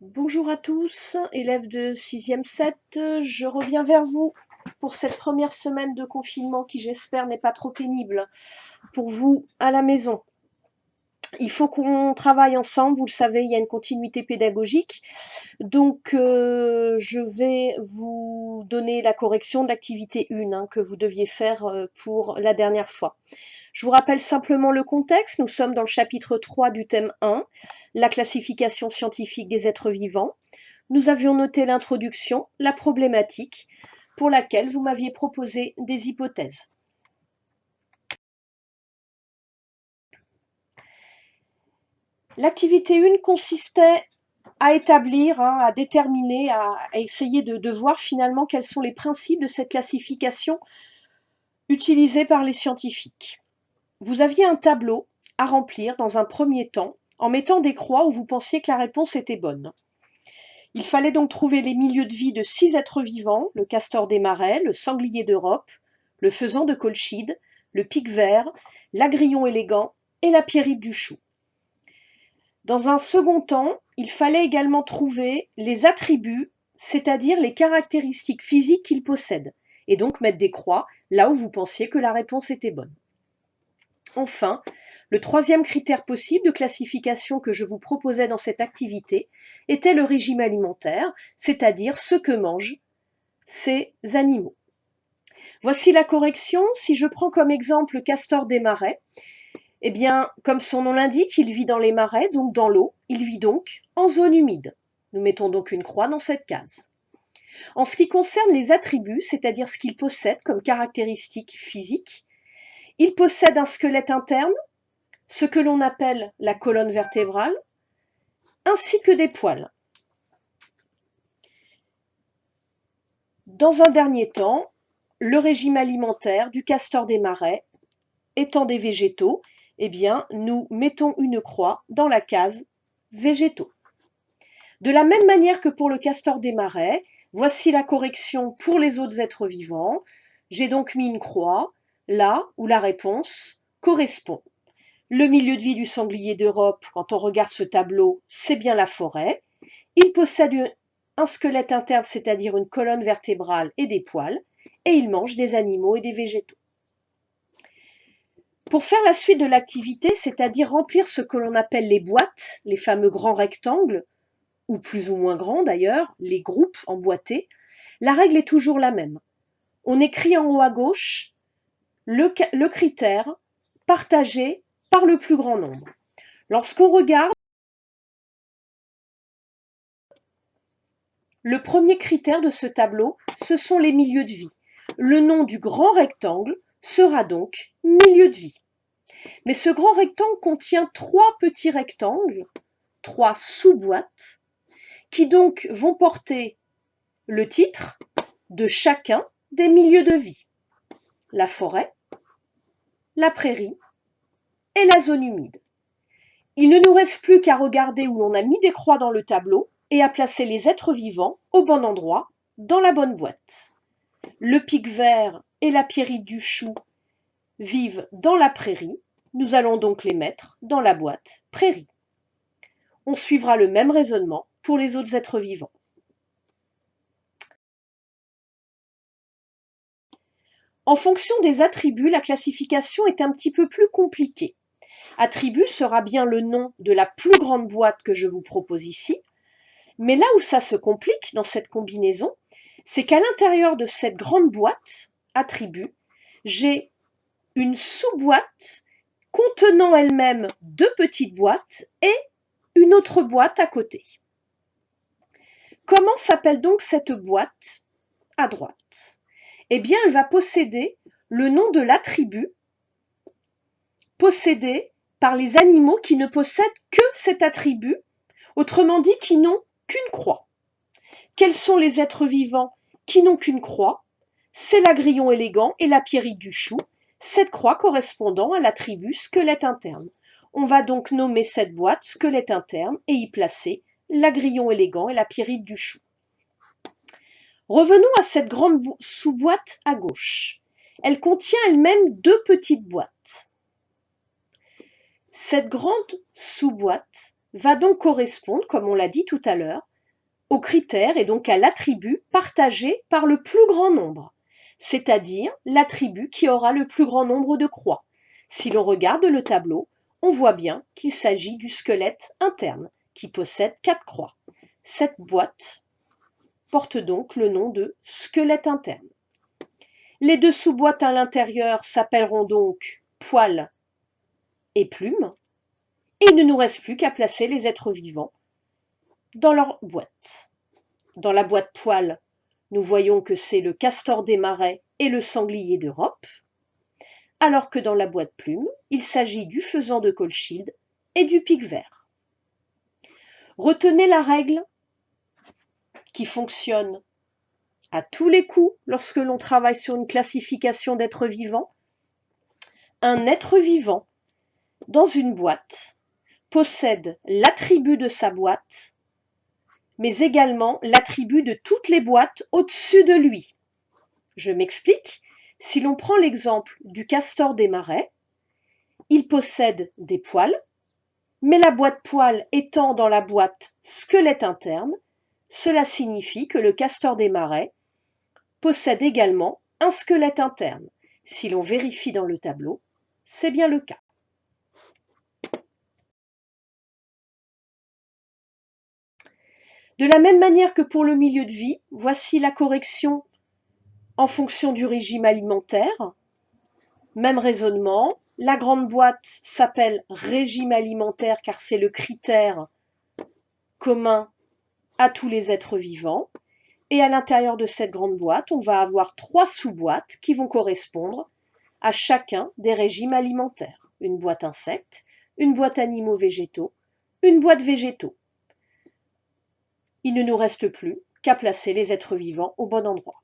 Bonjour à tous, élèves de 6e 7, je reviens vers vous pour cette première semaine de confinement qui j'espère n'est pas trop pénible pour vous à la maison. Il faut qu'on travaille ensemble, vous le savez, il y a une continuité pédagogique, donc je vais vous donner la correction de l'activité 1 que vous deviez faire pour la dernière fois. Je vous rappelle simplement le contexte, nous sommes dans le chapitre 3 du thème 1, la classification scientifique des êtres vivants. Nous avions noté l'introduction, la problématique, pour laquelle vous m'aviez proposé des hypothèses. L'activité 1 consistait à établir, à déterminer, à essayer de voir finalement quels sont les principes de cette classification utilisée par les scientifiques. Vous aviez un tableau à remplir dans un premier temps en mettant des croix où vous pensiez que la réponse était bonne. Il fallait donc trouver les milieux de vie de 6 êtres vivants, le castor des marais, le sanglier d'Europe, le faisan de Colchide, le pic-vert, l'agrillon élégant et la pierrite du chou. Dans un second temps, il fallait également trouver les attributs, c'est-à-dire les caractéristiques physiques qu'ils possèdent, et donc mettre des croix là où vous pensiez que la réponse était bonne. Enfin, le troisième critère possible de classification que je vous proposais dans cette activité était le régime alimentaire, c'est-à-dire ce que mangent ces animaux. Voici la correction. Si je prends comme exemple le castor des marais, eh bien, comme son nom l'indique, il vit dans les marais, donc dans l'eau. Il vit donc en zone humide. Nous mettons donc une croix dans cette case. En ce qui concerne les attributs, c'est-à-dire ce qu'il possède comme caractéristiques physiques, il possède un squelette interne, ce que l'on appelle la colonne vertébrale, ainsi que des poils. Dans un dernier temps, le régime alimentaire du castor des marais étant des végétaux, eh bien, nous mettons une croix dans la case végétaux. De la même manière que pour le castor des marais, voici la correction pour les autres êtres vivants. J'ai donc mis une croix là où la réponse correspond. Le milieu de vie du sanglier d'Europe, quand on regarde ce tableau, c'est bien la forêt. Il possède un squelette interne, c'est-à-dire une colonne vertébrale et des poils, et il mange des animaux et des végétaux. Pour faire la suite de l'activité, c'est-à-dire remplir ce que l'on appelle les boîtes, les fameux grands rectangles, ou plus ou moins grands d'ailleurs, les groupes emboîtés, la règle est toujours la même. On écrit en haut à gauche le critère partagé par le plus grand nombre. Lorsqu'on regarde, le premier critère de ce tableau, ce sont les milieux de vie. Le nom du grand rectangle sera donc milieu de vie. Mais ce grand rectangle contient 3 petits rectangles, 3 sous-boîtes, qui donc vont porter le titre de chacun des milieux de vie. La forêt, la prairie et la zone humide. Il ne nous reste plus qu'à regarder où l'on a mis des croix dans le tableau et à placer les êtres vivants au bon endroit, dans la bonne boîte. Le pic-vert et la pierrite du chou vivent dans la prairie. Nous allons donc les mettre dans la boîte prairie. On suivra le même raisonnement pour les autres êtres vivants. En fonction des attributs, la classification est un petit peu plus compliquée. Attribut sera bien le nom de la plus grande boîte que je vous propose ici, mais là où ça se complique dans cette combinaison, c'est qu'à l'intérieur de cette grande boîte, attribut, j'ai une sous-boîte contenant elle-même 2 petites boîtes et une autre boîte à côté. Comment s'appelle donc cette boîte à droite? Eh bien, elle va posséder le nom de l'attribut possédé par les animaux qui ne possèdent que cet attribut, autrement dit qui n'ont qu'une croix. Quels sont les êtres vivants qui n'ont qu'une croix? C'est l'agrillon élégant et la pierrite du chou, cette croix correspondant à l'attribut squelette interne. On va donc nommer cette boîte squelette interne et y placer l'agrillon élégant et la pierrite du chou. Revenons à cette grande sous-boîte à gauche. Elle contient elle-même 2 petites boîtes. Cette grande sous-boîte va donc correspondre, comme on l'a dit tout à l'heure, au critère et donc à l'attribut partagé par le plus grand nombre, c'est-à-dire l'attribut qui aura le plus grand nombre de croix. Si l'on regarde le tableau, on voit bien qu'il s'agit du squelette interne, qui possède 4 croix. Cette boîte porte donc le nom de squelette interne. Les deux sous-boîtes à l'intérieur s'appelleront donc poils et plumes, et il ne nous reste plus qu'à placer les êtres vivants dans leur boîte. Dans la boîte poils, nous voyons que c'est le castor des marais et le sanglier d'Europe, alors que dans la boîte plume, il s'agit du faisan de Colchide et du pic-vert. Retenez la règle qui fonctionne à tous les coups lorsque l'on travaille sur une classification d'êtres vivants. Un être vivant dans une boîte possède l'attribut de sa boîte, mais également l'attribut de toutes les boîtes au-dessus de lui. Je m'explique. Si l'on prend l'exemple du castor des marais, il possède des poils, mais la boîte poils étant dans la boîte squelette interne, cela signifie que le castor des marais possède également un squelette interne. Si l'on vérifie dans le tableau, c'est bien le cas. De la même manière que pour le milieu de vie, voici la correction en fonction du régime alimentaire. Même raisonnement, la grande boîte s'appelle régime alimentaire car c'est le critère commun à tous les êtres vivants. Et à l'intérieur de cette grande boîte, on va avoir 3 sous-boîtes qui vont correspondre à chacun des régimes alimentaires. Une boîte insectes, une boîte animaux végétaux, une boîte végétaux. Il ne nous reste plus qu'à placer les êtres vivants au bon endroit.